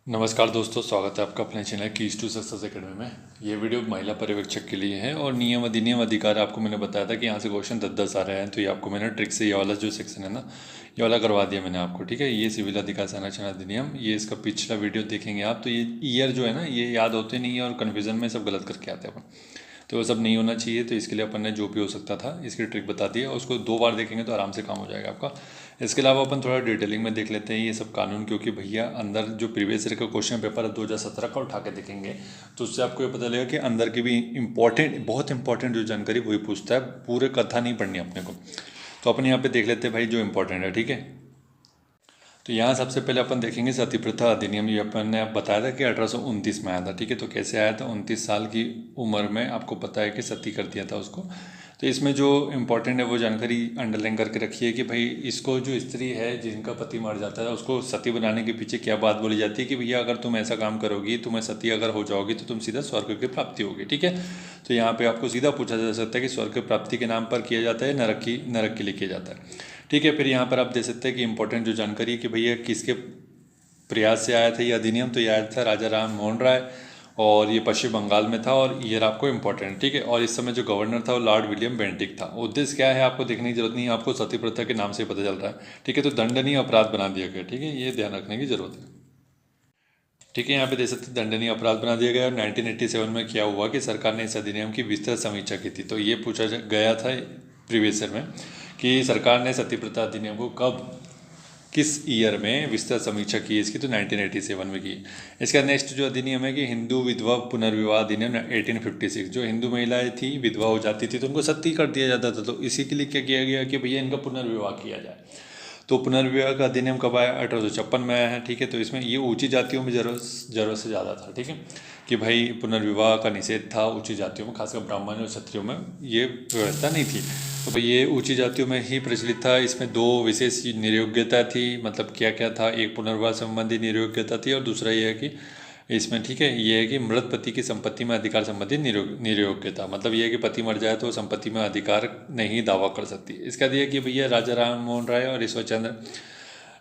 नमस्कार दोस्तों, स्वागत है आपका अपने channel keys to success academy में। ये वीडियो महिला पर्यवेक्षक के लिए है और नियम अधिनियम अधिकार आपको मैंने बताया था कि यहाँ से क्वेश्चन 10-10 आ रहे हैं, तो ये आपको मैंने ट्रिक से ये वाला जो सेक्शन है ना, ये वाला करवा दिया मैंने आपको। ठीक है, ये सिविल अधिकार संरक्षण अधिनियम, ये इसका पिछला वीडियो देखेंगे आप तो ये ईयर जो है ना ये याद होते नहीं है और कन्फ्यूज़न में सब गलत करके आते हैं अपन, तो वो सब नहीं होना चाहिए। तो इसके लिए अपन ने जो भी हो सकता था इसकी ट्रिक बता दी है, उसको 2 बार देखेंगे तो आराम से काम हो जाएगा आपका। इसके अलावा अपन थोड़ा डिटेलिंग में देख लेते हैं ये सब कानून, क्योंकि भैया अंदर जो प्रीवियस ईयर का क्वेश्चन पेपर है 2017 का उठा के देखेंगे तो उससे आपको ये पता लगेगा कि अंदर की भी इंपॉर्टेंट, बहुत इंपॉर्टेंट जो जानकारी वही पूछता है, पूरे कथा नहीं पढ़नी अपने को। तो अपन यहाँ पे देख लेते हैं भाई जो इंपॉर्टेंट है। ठीक है, तो यहाँ सबसे पहले अपन देखेंगे सती प्रथा अधिनियम। ये अपन ने बताया था कि 1829 में आया था। ठीक है, तो कैसे आया था, 29 साल की उम्र में आपको पता है कि सती कर दिया था उसको। तो इसमें जो इम्पोर्टेंट है वो जानकारी अंडरलाइन करके रखिए कि भाई इसको जो स्त्री है जिनका पति मर जाता है उसको सती बनाने के पीछे क्या बात बोली जाती है कि भैया अगर तुम ऐसा काम करोगी, तुम्हें सती अगर हो जाओगी तो तुम सीधा स्वर्ग की प्राप्ति होगी। ठीक है, तो यहाँ पे आपको सीधा पूछा जा सकता है कि स्वर्ग की प्राप्ति के नाम पर किया जाता है, नरक के लिए किया जाता है। ठीक है, फिर यहाँ पर आप देख सकते हैं कि इंपॉर्टेंट जो जानकारी है कि भैया किसके प्रयास से आया था ये अधिनियम, तो ये आया था राजा राम मोहन राय और ये पश्चिम बंगाल में था और ये आपको इंपॉर्टेंट। ठीक है, और इस समय जो गवर्नर था वो लॉर्ड विलियम बेंटिक था। उद्देश्य क्या है आपको देखने की जरूरत नहीं है, आपको सती प्रथा के नाम से पता चल रहा है। ठीक है, तो दंडनीय अपराध बना दिया गया। ठीक है, ये ध्यान रखने की जरूरत है। ठीक है, यहाँ पे देख सकते दंडनीय अपराध बना दिया गया। और 1987 में क्या हुआ कि सरकार ने इस अधिनियम की विस्तृत समीक्षा की थी। तो ये पूछा गया था प्रीवियस ईयर में कि सरकार ने सती प्रथा अधिनियम को कब, किस ईयर में विस्तृत समीक्षा की इसकी, तो 1987 में की। इसका नेक्स्ट जो अधिनियम है कि हिंदू विधवा पुनर्विवाह अधिनियम 1856। जो हिंदू महिलाएं थी विधवा हो जाती थी तो उनको सती कर दिया जाता था, तो इसी के लिए क्या किया गया कि भैया इनका पुनर्विवाह किया जाए। तो पुनर्विवाह का अधिनियम कब आया, 1856 में आया है। ठीक है, तो इसमें ये ऊंची जातियों में जरूरत से ज़्यादा था। ठीक है, कि भाई पुनर्विवाह का निषेध था ऊंची जातियों में, खासकर ब्राह्मण और क्षत्रियों में ये व्यवस्था नहीं थी। तो भाई ये ऊंची जातियों में ही प्रचलित था। इसमें 2 विशेष निरयोग्यता थी। मतलब क्या क्या था, एक पुनर्विवाह संबंधी निरयोग्यता थी और दूसरा ये है कि इसमें, ठीक है, ये है कि मृत पति की संपत्ति में अधिकार संबंधी निरयोग्यता। मतलब ये है कि पति मर जाए तो संपत्ति में अधिकार नहीं दावा कर सकती। इसका दिया कि भैया राजा राम मोहन राय और ईश्वरचंद्र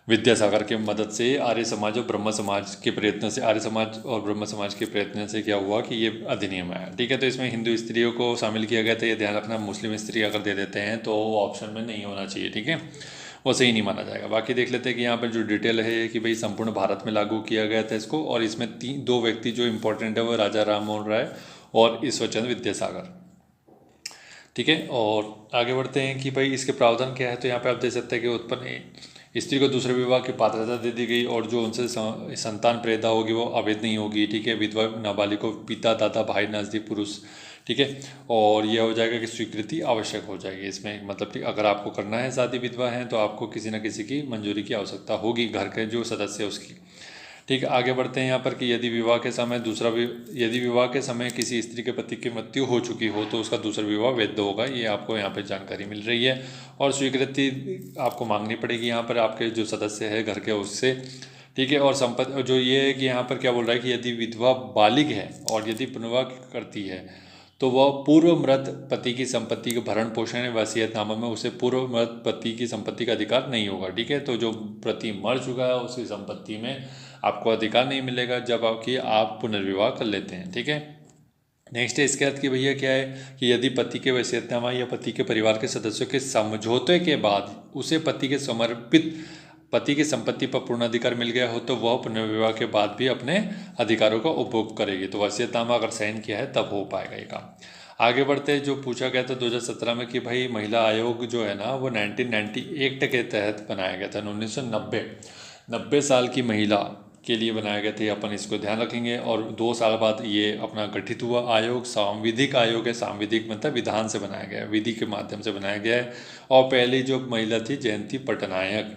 विद्यासागर के मदद से आर्य समाज और ब्रह्म समाज के प्रयत्न से, आर्य समाज और ब्रह्म समाज के प्रयत्न से क्या हुआ कि ये अधिनियम आया। ठीक है, तो इसमें हिंदू स्त्रियों को शामिल किया गया था। ये ध्यान रखना, मुस्लिम स्त्री अगर दे देते हैं तो ऑप्शन में नहीं होना चाहिए। ठीक है, वो सही नहीं माना जाएगा। बाकी देख लेते हैं कि यहाँ पर जो डिटेल है कि भाई संपूर्ण भारत में लागू किया गया था इसको, और इसमें 2 व्यक्ति जो इंपॉर्टेंट है वो राजा राम मोहन राय और ईश्वरचंद्र विद्यासागर। ठीक है, और आगे बढ़ते हैं कि भाई इसके प्रावधान क्या है। तो यहाँ पे आप देख सकते हैं कि उत्पन्न स्त्री को दूसरे विवाह की पात्रता दे दी गई और जो उनसे संतान पैदा होगी वो अवैध नहीं होगी। ठीक है, विधवा नाबालिग को पिता, दादा, भाई, नज़दीक पुरुष। ठीक है, और यह हो जाएगा कि स्वीकृति आवश्यक हो जाएगी इसमें। मतलब कि अगर आपको करना है शादी, विधवा है, तो आपको किसी न किसी की मंजूरी की आवश्यकता होगी, घर के जो सदस्य है उसकी। ठीक है, आगे बढ़ते हैं यहाँ पर कि यदि विवाह के समय यदि विवाह के समय किसी स्त्री के पति की मृत्यु हो चुकी हो तो उसका दूसरा विवाह वैध होगा। ये आपको यहाँ पे जानकारी मिल रही है। और स्वीकृति आपको मांगनी पड़ेगी यहाँ पर आपके जो सदस्य है घर के उससे। ठीक है, और संपत्ति जो ये है कि यहाँ पर क्या बोल रहा है कि यदि विधवा बालिग है और यदि पुनर्विवाह करती है तो वह पूर्व मृत पति की संपत्ति के भरण पोषण या वसीयतनामा में उसे पूर्व मृत पति की संपत्ति का अधिकार नहीं होगा। ठीक है, तो जो पति मर चुका है उसकी संपत्ति में आपको अधिकार नहीं मिलेगा जब आप पुनर्विवाह कर लेते हैं। ठीक है, नेक्स्ट है इसके अर्थ कि भैया क्या है कि यदि पति के वसीयतनामा या पति के परिवार के सदस्यों के समझौते के बाद उसे पति के समर्पित पति की संपत्ति पर पूर्ण अधिकार मिल गया हो तो वह पुनर्विवाह के बाद भी अपने अधिकारों का उपभोग करेगी। तो वसीयतनामा अगर साइन किया है तब हो पाएगा ये काम। आगे बढ़ते हैं, जो पूछा गया था 2017 में कि भाई महिला आयोग जो है ना वो 1990 एक्ट के तहत बनाया गया था। 1990 साल की महिला के लिए बनाया गया था। अपन इसको ध्यान रखेंगे। और 2 साल बाद ये अपना गठित हुआ आयोग सांविधिक आयोग है। सांविधिक मतलब विधान से बनाया गया है, विधि के माध्यम से बनाया गया है। और पहली जो महिला थी जयंती पटनायक।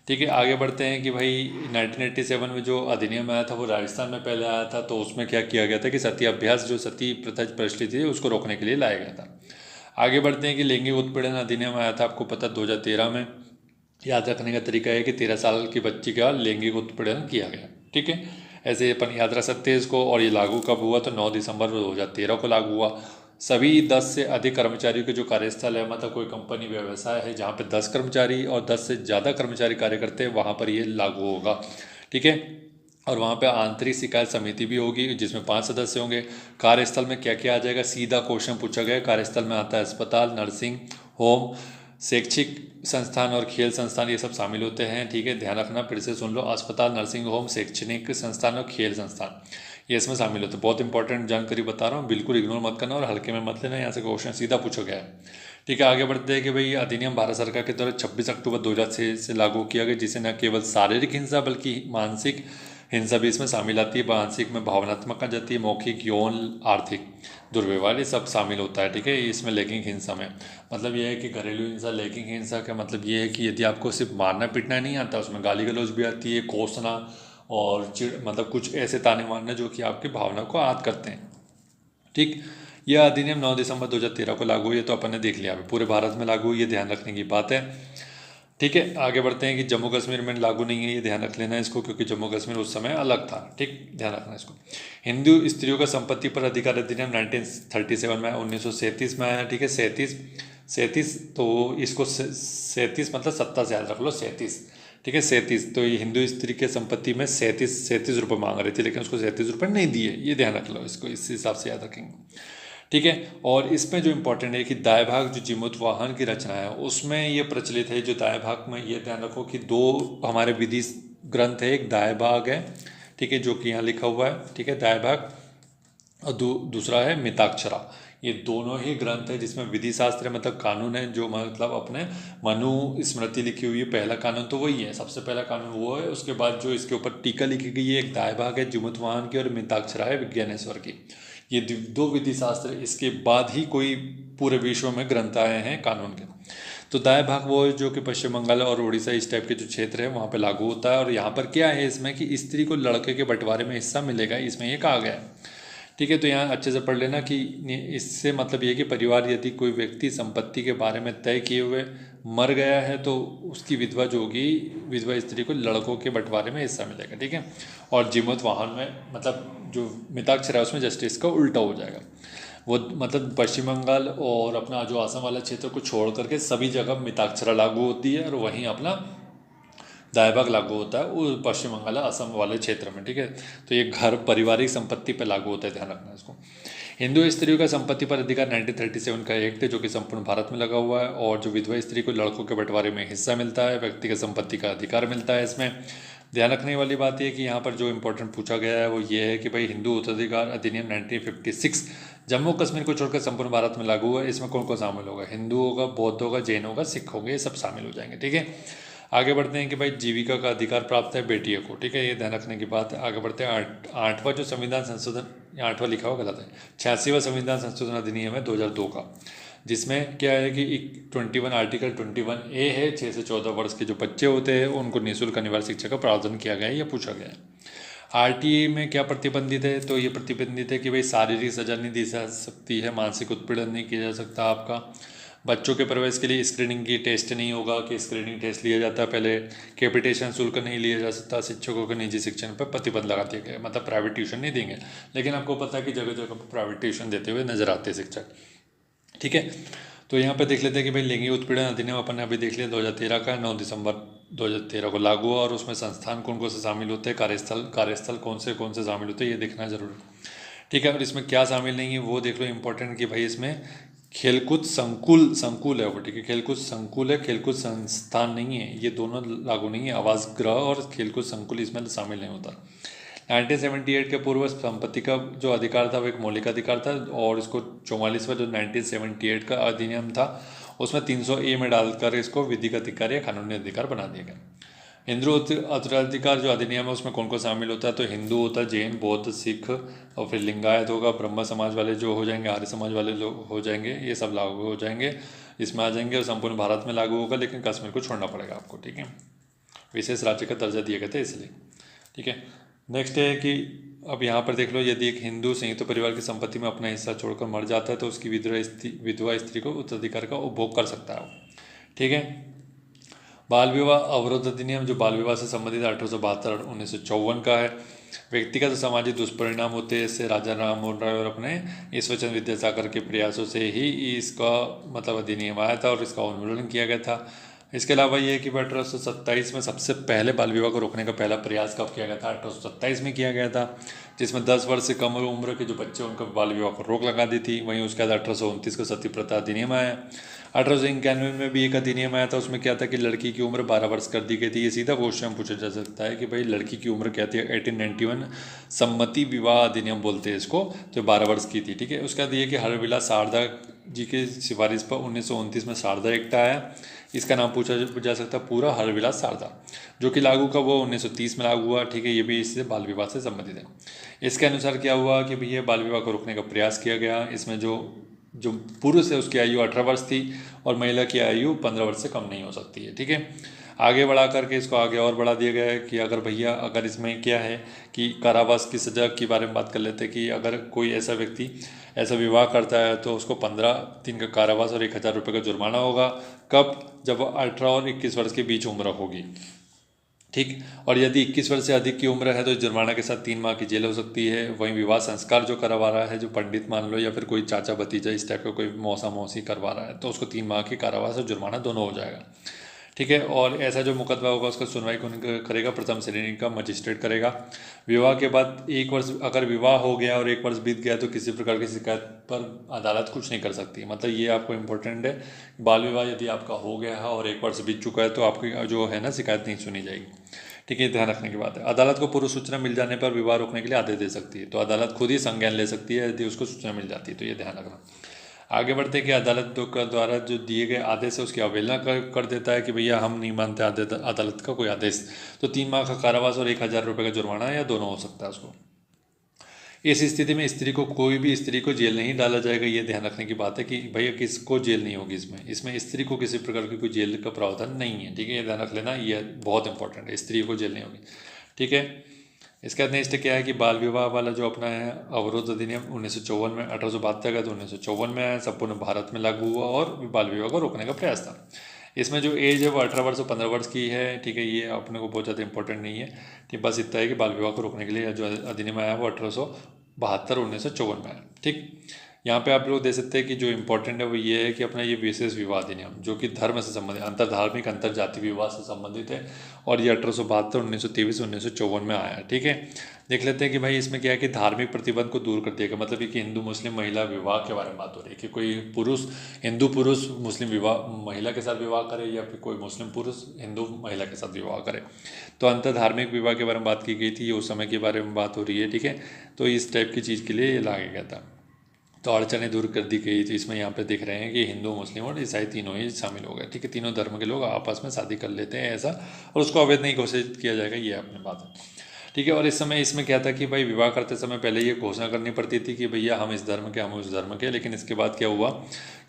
ठीक है, आगे बढ़ते हैं कि भाई 1987 में जो अधिनियम आया था वो राजस्थान में पहले आया था। तो उसमें क्या किया गया था कि सती अभ्यास, जो सती प्रथा प्रचलित थी, उसको रोकने के लिए लाया गया था। आगे बढ़ते हैं कि लैंगिक उत्पीड़न अधिनियम आया था, आपको पता 2013 में। याद रखने का तरीका है कि 13 साल की बच्ची का लैंगिक उत्पीड़न किया गया। ठीक है, ऐसे अपन याद रख सकते हैं इसको। और ये लागू कब हुआ, तो 9 दिसंबर 2013 को लागू हुआ। सभी 10 से अधिक कर्मचारियों के जो कार्यस्थल है, मतलब कोई कंपनी व्यवसाय है जहाँ पे 10 कर्मचारी और 10 से ज़्यादा कर्मचारी कार्य करते हैं, वहाँ पर ये लागू होगा। ठीक है, और वहाँ पे आंतरिक शिकायत समिति भी होगी जिसमें 5 सदस्य होंगे। कार्यस्थल में क्या क्या आ जाएगा, सीधा क्वेश्चन पूछा गया। कार्यस्थल में आता है अस्पताल, नर्सिंग होम, शैक्षिक संस्थान और खेल संस्थान, ये सब शामिल होते हैं। ठीक है, ध्यान रखना, फिर से सुन लो, अस्पताल, नर्सिंग होम, शैक्षणिक संस्थान और खेल संस्थान ये इसमें शामिल होते हैं। बहुत इंपॉर्टेंट जानकारी बता रहा हूँ, बिल्कुल इग्नोर मत करना और हल्के में मत लेना, यहाँ से क्वेश्चन सीधा पूछा गया है। ठीक है, आगे बढ़ते हैं कि भाई अधिनियम भारत सरकार के द्वारा 26 अक्टूबर 2006 से लागू किया गया, जिसे न केवल शारीरिक हिंसा बल्कि मानसिक हिंसा भी इसमें शामिल आती है। मानसिक में भावनात्मक आ जाती है, मौखिक, यौन, आर्थिक दुर्व्यवहार ये सब शामिल होता है। ठीक है, इसमें लैंगिक हिंसा में मतलब ये है कि घरेलू हिंसा, लैंगिक हिंसा का मतलब ये है कि यदि आपको सिर्फ मारना पीटना नहीं आता, उसमें गाली गलौज भी आती है, कोसना और चिड़ मतलब कुछ ऐसे ताने मारना जो कि आपकी भावना को आहत करते हैं। ठीक, यह अधिनियम 9 दिसंबर 2013 को लागू हुई है, तो अपन ने देख लिया अभी पूरे भारत में लागू हुई है, ध्यान रखने की बात है। ठीक है, आगे बढ़ते हैं कि जम्मू कश्मीर में लागू नहीं है, ये ध्यान रख लेना इसको, क्योंकि जम्मू कश्मीर उस समय अलग था। ठीक, ध्यान रखना इसको। हिंदू स्त्रियों का संपत्ति पर अधिकार अधिनियम 1937 में 1937 में आया। ठीक है, 37 तो इसको 37 मतलब 70 से याद रख लो, 37। ठीक है, 37 तो ये हिंदू स्त्री के संपत्ति में 37 रुपये मांग रही थी, लेकिन उसको 37 रुपये नहीं दिए, ये ध्यान रख लो, इसको इस हिसाब से याद रखेंगे। ठीक है, और इसमें जो इम्पोर्टेंट है कि दाय भाग जो जीमूत वाहन की रचना है उसमें ये प्रचलित है। जो दाय भाग में ये ध्यान रखो कि दो हमारे विधि ग्रंथ है, एक दाय भाग है, ठीक है, जो कि यहाँ लिखा हुआ है। ठीक है, दाय भाग, और दूसरा है मिताक्षरा। ये दोनों ही ग्रंथ है जिसमें विधि शास्त्र मतलब कानून है, जो मतलब अपने मनु स्मृति लिखी हुई है। पहला कानून तो वही है, सबसे पहला कानून वो है। उसके बाद जो इसके ऊपर टीका लिखी गई है, एक दाय भाग है जीमूत वाहन की और मिताक्षरा है विज्ञानेश्वर की। ये दो विधि शास्त्र, इसके बाद ही कोई पूरे विश्व में ग्रंथ आए हैं कानून के। तो दाय भाग वो है जो कि पश्चिम बंगाल और उड़ीसा इस टाइप के जो क्षेत्र है वहाँ पे लागू होता है। और यहाँ पर क्या है इसमें कि स्त्री को लड़के के बंटवारे में हिस्सा मिलेगा, इसमें ये कहा गया है। ठीक है, तो यहाँ अच्छे से पढ़ लेना कि इससे मतलब ये कि परिवार यदि कोई व्यक्ति संपत्ति के बारे में तय किए हुए मर गया है तो उसकी विधवा जो होगी, विधवा स्त्री को लड़कों के बंटवारे में हिस्सा मिलेगा। ठीक है, और जीमूत वाहन में मतलब जो मिताक्षर है उसमें जस्टिस का उल्टा हो जाएगा। वो मतलब पश्चिम बंगाल और अपना जो आसाम वाला क्षेत्र को छोड़ करके सभी जगह मिताक्षरा लागू होती है और वहीं अपना दाय भाग लागू होता है वो पश्चिम बंगाल असम वाले क्षेत्र में। ठीक है, तो ये घर पारिवारिक संपत्ति पर लागू होता है, ध्यान रखना इसको। हिंदू स्त्रियों का संपत्ति पर अधिकार 1937 का एक्ट है जो कि संपूर्ण भारत में लगा हुआ है। और जो विधवा स्त्री को लड़कों के बंटवारे में हिस्सा मिलता है, व्यक्तिगत संपत्ति का अधिकार मिलता है। इसमें ध्यान रखने वाली बात यह कि यहाँ पर जो इंपॉर्टेंट पूछा गया है वो ये है कि भाई हिंदू उत्तराधिकार अधिनियम 1956 जम्मू कश्मीर को छोड़कर संपूर्ण भारत में लागू हुआ है। इसमें कौन कौन शामिल होगा, हिंदू होगा, बौद्ध होगा, जैन होगा, सिख होगा, ये सब शामिल हो जाएंगे। ठीक है, आगे बढ़ते हैं कि भाई जीविका का अधिकार प्राप्त है बेटियों को। ठीक है, ये ध्यान रखने की बात है। आगे बढ़ते हैं आठवां जो संविधान संशोधन, आठवां लिखा हुआ गलत है, 86वां संविधान संशोधन अधिनियम है 2002 का, जिसमें क्या है कि 21 आर्टिकल 21A है, 6 से 14 वर्ष के जो बच्चे होते हैं उनको निःशुल्क अनिवार्य शिक्षा का प्रावधान किया गया है, यह पूछा गया है। आरटीए में क्या प्रतिबंधित है, तो ये प्रतिबंधित है कि भाई शारीरिक सजा नहीं दी जा सकती है, मानसिक उत्पीड़न नहीं किया जा सकता आपका। बच्चों के प्रवेश के लिए स्क्रीनिंग की टेस्ट नहीं होगा कि स्क्रीनिंग टेस्ट लिया जाता है पहले। कैपिटेशन शुल्क नहीं लिया जा सकता। शिक्षकों के निजी शिक्षण पर प्रतिबंध लगा दिया गया, मतलब प्राइवेट ट्यूशन नहीं देंगे। लेकिन आपको पता है कि जगह जगह पर प्राइवेट ट्यूशन देते हुए नजर आते हैं शिक्षक। ठीक है, तो यहाँ पे देख लेते हैं कि भाई लैंगिक उत्पीड़न अधिनियम अपन ने अभी देख लिया 2013 का, 9 दिसंबर 2013 को लागू हुआ। और उसमें संस्थान कौन कौन से शामिल होते हैं, कार्यस्थल कौन से शामिल होते हैं, ये देखना जरूर। ठीक है, और इसमें क्या शामिल नहीं है वो देख लो, इंपॉर्टेंट कि भाई इसमें खेलकूद संकुल है वो। ठीक है, खेलकूद संकुल है, खेलकूद संस्थान नहीं है, ये दोनों लागू नहीं है। आवास गृह और खेलकूद संकुल इसमें शामिल नहीं होता। 1978 के पूर्व संपत्ति का जो अधिकार था वो एक मौलिक अधिकार था। और इसको 44वां जो 1978 का अधिनियम था उसमें 300A में डालकर इसको विधिक अधिकार या कानूनी अधिकार बना दिया गया। हिंदू उत्तराधिकार जो अधिनियम है उसमें कौन कौन शामिल होता है, तो हिंदू होता है, जैन, बौद्ध, सिख, और फिर लिंगायत होगा, ब्रह्म समाज वाले जो हो जाएंगे, आर्य समाज वाले लोग हो जाएंगे, ये सब लागू हो जाएंगे, इसमें आ जाएंगे। और संपूर्ण भारत में लागू होगा, लेकिन कश्मीर को छोड़ना पड़ेगा आपको। ठीक है, विशेष राज्य का दर्जा दिया गया था इसलिए। ठीक है, नेक्स्ट है कि अब यहाँ पर देख लो, यदि एक हिंदू संयुक्त परिवार की संपत्ति में अपना हिस्सा छोड़कर मर जाता है तो उसकी विधवा स्त्री को उत्तराधिकार का उपभोग कर सकता है। ठीक है, बाल विवाह अवरोध अधिनियम जो बाल विवाह से संबंधित 1872 1954 का है। व्यक्तिगत और सामाजिक दुष्परिणाम होते हैं, इससे राजा राम मोहन राय और अपने ईश्वरचंद्र विद्यासागर के प्रयासों से ही इसका मतलब अधिनियम आया था और इसका उन्मूलन किया गया था। इसके अलावा ये है कि 1827 में सबसे पहले बाल विवाह को रोकने का पहला प्रयास कब किया गया था? 1827 में किया गया था, जिसमें 10 वर्ष से कम उम्र के जो बच्चे उनका बाल विवाह को रोक लगा दी थी। वहीं उसके बाद 1829 को सती प्रथा अधिनियम आया। 1891 में भी एक अधिनियम आया था, उसमें क्या था कि लड़की की उम्र 12 वर्ष कर दी गई थी। ये सीधा क्वेश्चन पूछा जा सकता है कि भाई लड़की की उम्र क्या थी? 1891 सम्मति विवाह अधिनियम बोलते हैं इसको, तो 12 वर्ष की थी। ठीक है, उसके बाद ये कि हरविलास शारदा जी की सिफारिश पर 1929 में शारदा एक्ट आया। इसका नाम पूछा जा सकता है पूरा हरविलास शारदा, जो कि लागू का वो 1930 में लागू हुआ। ठीक है, ये भी इससे बाल विवाह से संबंधित है। इसके अनुसार क्या हुआ कि भैया बाल विवाह को रोकने का प्रयास किया गया। इसमें जो जो पुरुष है उसकी आयु 18 वर्ष थी और महिला की आयु 15 वर्ष से कम नहीं हो सकती है। ठीक है, आगे बढ़ा करके इसको आगे और बढ़ा दिया गया है कि अगर इसमें क्या है कि कारावास की सज़ा के बारे में बात कर लेते हैं कि अगर कोई ऐसा व्यक्ति ऐसा विवाह करता है तो उसको 15 दिन का कारावास और 1000 रुपये का जुर्माना होगा। कब? जब 18 और 21 वर्ष के बीच उम्र होगी। ठीक, और यदि 21 वर्ष से अधिक की उम्र है तो जुर्माना के साथ 3 माह की जेल हो सकती है। वहीं विवाह संस्कार जो करवा रहा है, जो पंडित मान लो या फिर कोई चाचा भतीजा इस टाइप का कोई मौसा मौसी करवा रहा है, तो उसको 3 माह की कारावास और जुर्माना दोनों हो जाएगा। ठीक है, और ऐसा जो मुकदमा होगा उसका सुनवाई कौन करेगा? प्रथम श्रेणी का मजिस्ट्रेट करेगा। विवाह के बाद 1 वर्ष, अगर विवाह हो गया और 1 वर्ष बीत गया तो किसी प्रकार की शिकायत पर अदालत कुछ नहीं कर सकती। मतलब ये आपको इम्पोर्टेंट है, बाल विवाह यदि आपका हो गया है और 1 वर्ष बीत चुका है तो आपकी जो है ना शिकायत नहीं सुनी जाएगी। ठीक है, ध्यान रखने की बात है। अदालत को पूर्व सूचना मिल जाने पर विवाह रोकने के लिए आदेश दे सकती है, तो अदालत खुद ही संज्ञान ले सकती है यदि उसको सूचना मिल जाती है, तो ये ध्यान रखना। आगे बढ़ते कि अदालत द्वारा जो दिए गए आदेश है उसकी अवहेलना कर देता है कि भैया हम नहीं मानते अदालत का कोई आदेश, तो 3 माह का कारावास और 1000 रुपये का जुर्माना या दोनों हो सकता है उसको। इस स्थिति में कोई भी स्त्री को जेल नहीं डाला जाएगा। ये ध्यान रखने की बात है कि भैया किसको जेल नहीं होगी। इसमें स्त्री को किसी प्रकार की कोई जेल का प्रावधान नहीं है। ठीक है, ये ध्यान रख लेना, ये बहुत इंपॉर्टेंट है, स्त्री को जेल नहीं होगी। ठीक है, इसके बाद नेक्स्ट क्या है कि बाल विवाह वाला जो अपना है अवरोध अधिनियम 1954 में, 1872 का तो 1954 में आया, संपूर्ण भारत में लागू हुआ और बाल विवाह को रोकने का प्रयास था। इसमें जो एज है वो 18 वर्ष और 15 वर्ष की है। ठीक है, ये अपने को बहुत ज़्यादा इंपॉर्टेंट नहीं है। ठीक, बस इतना है कि बाल विवाह को रोकने के लिए जो अधिनियम आया वो 1872 1954 में आया। ठीक, यहाँ पे आप लोग देख सकते हैं कि जो इम्पोर्टेंट है वो ये है कि अपना ये विशेष विवाह अधिनियम जो कि धर्म से संबंधित, अंतर धार्मिक अंतर जाति विवाह से संबंधित है, और ये 1872 1923 1954 में आया है। ठीक है, देख लेते हैं कि भाई इसमें क्या है कि धार्मिक प्रतिबंध को दूर कर दिया गया। मतलब कि हिंदू मुस्लिम महिला विवाह के बारे में बात हो रही है कि कोई पुरुष, हिंदू पुरुष मुस्लिम विवाह महिला के साथ विवाह करे या फिर कोई मुस्लिम पुरुष हिंदू महिला के साथ विवाह करे, तो अंतर धार्मिक विवाह के बारे में बात की गई थी। ये उस समय के बारे में बात हो रही है। ठीक है, तो इस टाइप की चीज़ के लिए ये लाया गया था, तो अड़चनें दूर कर दी गई। तो इसमें यहाँ पे दिख रहे हैं कि हिंदू मुस्लिम और ईसाई तीनों ही शामिल हो गए। ठीक है, तीनों धर्म के लोग आपस में शादी कर लेते हैं ऐसा, और उसको अवैध नहीं घोषित किया जाएगा, ये अपनी बात है। ठीक है, और इस समय इसमें क्या था कि भाई विवाह करते समय पहले ये घोषणा करनी पड़ती थी कि भैया हम इस धर्म के, हम उस धर्म के। लेकिन इसके बाद क्या हुआ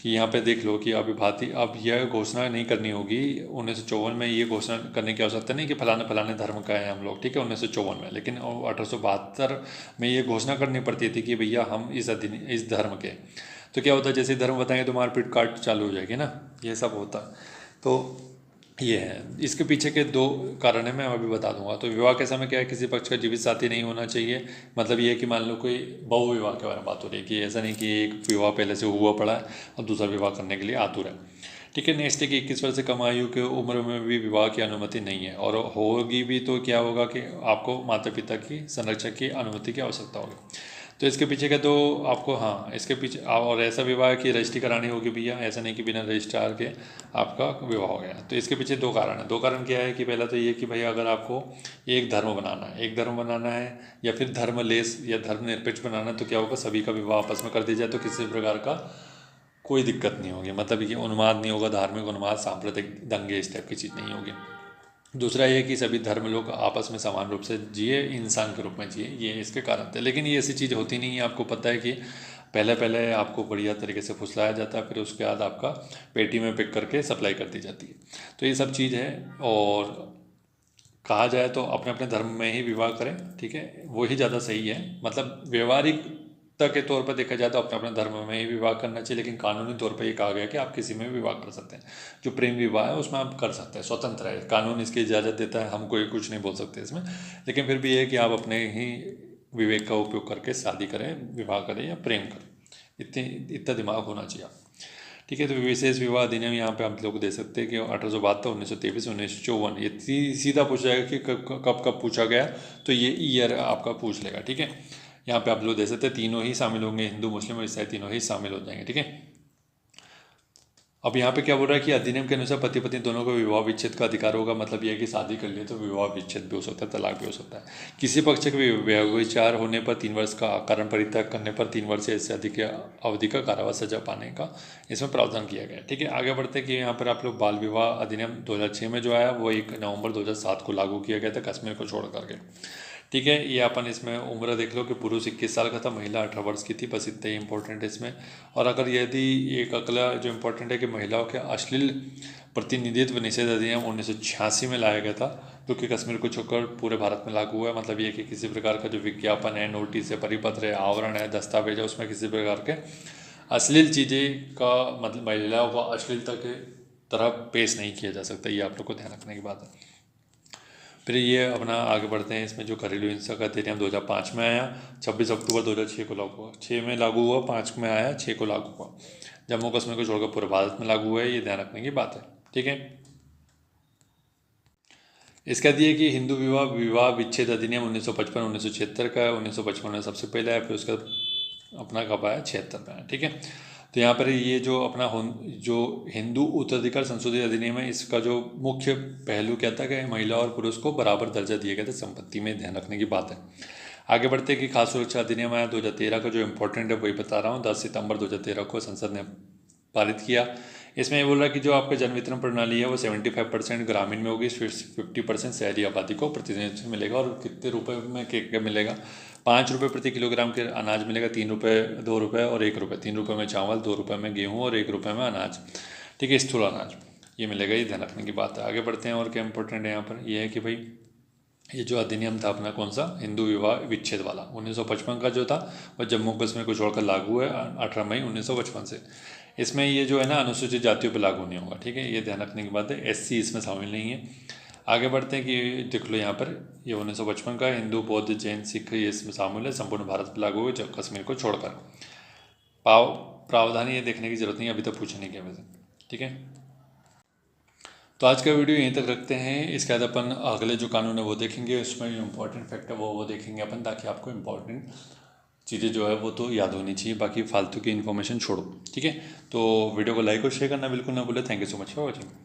कि यहाँ पे देख लो कि अब यह घोषणा नहीं करनी होगी। 1954 में ये घोषणा करने की आवश्यकता नहीं कि फलाने फलाने धर्म का है हम लोग। ठीक है, 1954 में। लेकिन 1872 में ये घोषणा करनी पड़ती थी कि भैया हम इस धर्म के। तो क्या होता है, जैसे धर्म बताएंगे तो मारपीट काट चालू हो जाएगी ना, ये सब होता। तो ये है, इसके पीछे के 2 कारण है, मैं अभी बता दूंगा। तो विवाह के समय क्या है, किसी पक्ष का जीवित साथी नहीं होना चाहिए। मतलब ये है कि मान लो कोई बहु विवाह के बारे में बात हो रही है कि ऐसा नहीं कि एक विवाह पहले से हुआ पड़ा है और दूसरा विवाह करने के लिए आतुर है। ठीक है, नेक्स्ट है कि 21 वर्ष से कम आयु के उम्र में भी विवाह की अनुमति नहीं है, और होगी भी तो क्या होगा कि आपको माता पिता की संरक्षक की अनुमति की आवश्यकता होगी। तो इसके पीछे का तो आपको, हाँ इसके पीछे, और ऐसा विवाह की रजिस्ट्री करानी होगी भैया, ऐसा नहीं कि बिना रजिस्ट्रार के आपका विवाह हो गया। तो इसके पीछे 2 कारण है। 2 कारण क्या है कि पहला तो ये कि भैया अगर आपको एक धर्म बनाना है या फिर धर्मलेस या धर्मनिरपेक्ष बनाना है, तो क्या होगा, सभी का विवाह आपस में कर दिया जाए तो किसी प्रकार का कोई दिक्कत नहीं होगी। मतलब ये उन्माद नहीं होगा, धार्मिक उन्माद, सांप्रदायिक दंगे, इस टाइप की चीज़ नहीं होगी। दूसरा ये कि सभी धर्म लोग आपस में समान रूप से जिए, इंसान के रूप में जिए, ये इसके कारण थे। लेकिन ये ऐसी चीज़ होती नहीं है। आपको पता है कि पहले आपको बढ़िया तरीके से फुसलाया जाता है, फिर उसके बाद आपका पेटी में पैक करके सप्लाई कर दी जाती है। तो ये सब चीज़ है, और कहा जाए तो अपने अपने धर्म में ही विवाह करें। ठीक है, वही ज़्यादा सही है। मतलब व्यवहारिकता के तौर पर देखा जाए तो अपने अपने धर्म में ही विवाह करना चाहिए, लेकिन कानूनी तौर पर ये कहा गया कि आप किसी में भी विवाह कर सकते हैं। जो प्रेम विवाह है उसमें आप कर सकते हैं, स्वतंत्र है, कानून इसकी इजाज़त देता है, हम कोई कुछ नहीं बोल सकते इसमें। लेकिन फिर भी ये है कि आप अपने ही विवेक का उपयोग करके शादी करें, विवाह करें या प्रेम करें, इतना दिमाग होना चाहिए। ठीक है। तो विशेष विवाह अधिनियम यहाँ पे आप लोग दे सकते हैं कि 1872, 1923, 1954, ये सीधा पूछ जाएगा कि कब कब कब पूछा गया, तो ये ईयर आपका पूछ लेगा। ठीक है, यहाँ पे आप लोग दे सकते हैं, तीनों ही शामिल होंगे, हिंदू मुस्लिम और ईसाई तीनों ही शामिल हो जाएंगे। ठीक है। अब यहाँ पे क्या बोल रहा है कि अधिनियम के अनुसार पति पत्नी दोनों को विवाह विच्छेद का अधिकार होगा। मतलब ये है कि शादी कर लिए तो विवाह विच्छेद भी हो सकता है, तलाक भी हो सकता है। किसी पक्ष के व्यभिचार होने पर 3 वर्ष का, कारण परित्याग करने पर 3 वर्ष से अधिक अवधि का कारावास सजा पाने का इसमें प्रावधान किया गया है। ठीक है, आगे बढ़ते हैं कि यहाँ पर आप लोग बाल विवाह अधिनियम 2006 में जो आया वो 1 नवंबर 2007 को लागू किया गया था, कश्मीर को छोड़ करके। ठीक है, ये अपन इसमें उम्र देख लो कि पुरुष 21 साल का था, महिला 18 वर्ष की थी, बस इतना ही इंपॉर्टेंट है इसमें। और अगर यदि एक अगला जो इम्पोर्टेंट है कि महिलाओं के अश्लील प्रतिनिधित्व निषेध अधिनियम 1986 में लाया गया था, जो कि कश्मीर को छोड़कर पूरे भारत में लागू हुआ है। मतलब ये कि किसी प्रकार का जो विज्ञापन है, नोटिस है, परिपत्र है, आवरण है, दस्तावेज है, उसमें किसी प्रकार के अश्लील चीज़ें का मतलब महिलाओं को अश्लीलता के तरह पेश नहीं किया जा सकता। ये आप लोग को ध्यान रखने की बात है। फिर ये अपना आगे बढ़ते हैं, इसमें जो घरेलू हिंसा का अधिनियम 2005 में आया, 26 अक्टूबर 2006 को लागू हुआ, 6 में लागू हुआ, 5 में आया, 6 को लागू हुआ। जम्मू कश्मीर को छोड़कर पूरे भारत में लागू हुआ है, ये ध्यान रखने की बात है। ठीक है, इसका दिए कि हिंदू विवाह विवाह विच्छेद अधिनियम 1955 1976 का है। 1955 में सबसे पहले आया, फिर उसका अपना कब आया, 76 में आया। ठीक है, तो यहाँ पर ये जो अपना जो हिंदू उत्तराधिकार संशोधित अधिनियम है, इसका जो मुख्य पहलू क्या था कि महिला और पुरुष को बराबर दर्जा दिया गया था संपत्ति में, ध्यान रखने की बात है। आगे बढ़ते हैं कि खास सुरक्षा अधिनियम आया 2013 का, जो इम्पोर्टेंट है वही बता रहा हूँ। 10 सितंबर 2013 को संसद ने पारित किया। इसमें ये बोल रहा है कि जो आपका जन वितरण प्रणाली है वो 75% ग्रामीण में होगी, 50% शहरी आबादी को प्रतिनिधित्व मिलेगा। और कितने रुपए में क्या मिलेगा, 5 रुपये प्रति किलोग्राम के अनाज मिलेगा, 3 रुपये, 2 रुपये और 1 रुपये। 3 रुपये में चावल, 2 रुपये में गेहूँ और 1 रुपये में अनाज। ठीक है, स्थूल अनाज ये मिलेगा, ये ध्यान रखने की बात है। आगे बढ़ते हैं, और क्या इंपॉर्टेंट है यहाँ पर, यह है कि भाई ये जो अधिनियम था अपना कौन सा, हिंदू विवाह विच्छेद वाला, 1955 का जो था वह जम्मू कश्मीर को छोड़कर लागू है 18 मई 1955 से। इसमें ये जो है ना अनुसूचित जातियों पर लागू नहीं होगा। ठीक है, ये ध्यान रखने की बात है। एससी इसमें शामिल नहीं है। आगे बढ़ते हैं कि देख लो यहाँ पर ये 1955 का हिंदू बौद्ध जैन सिख ये इसमें शामिल है, संपूर्ण भारत पर लागू हुए जब कश्मीर को छोड़कर। प्रावधान ये देखने की जरूरत नहीं, अभी तक पूछे नहीं गया वैसे। ठीक है, तो आज का वीडियो यहीं तक रखते हैं। इसके बाद अपन अगले जो कानून है वो देखेंगे, उसमें इंपॉर्टेंट फैक्ट है वो देखेंगे अपन, ताकि आपको इंपॉर्टेंट चीज़ें जो है वो तो याद होनी चाहिए, बाकी फालतू की इन्फॉर्मेशन छोड़ो। ठीक है, तो वीडियो को लाइक और शेयर करना बिल्कुल ना भूले। Thank you so much for watching.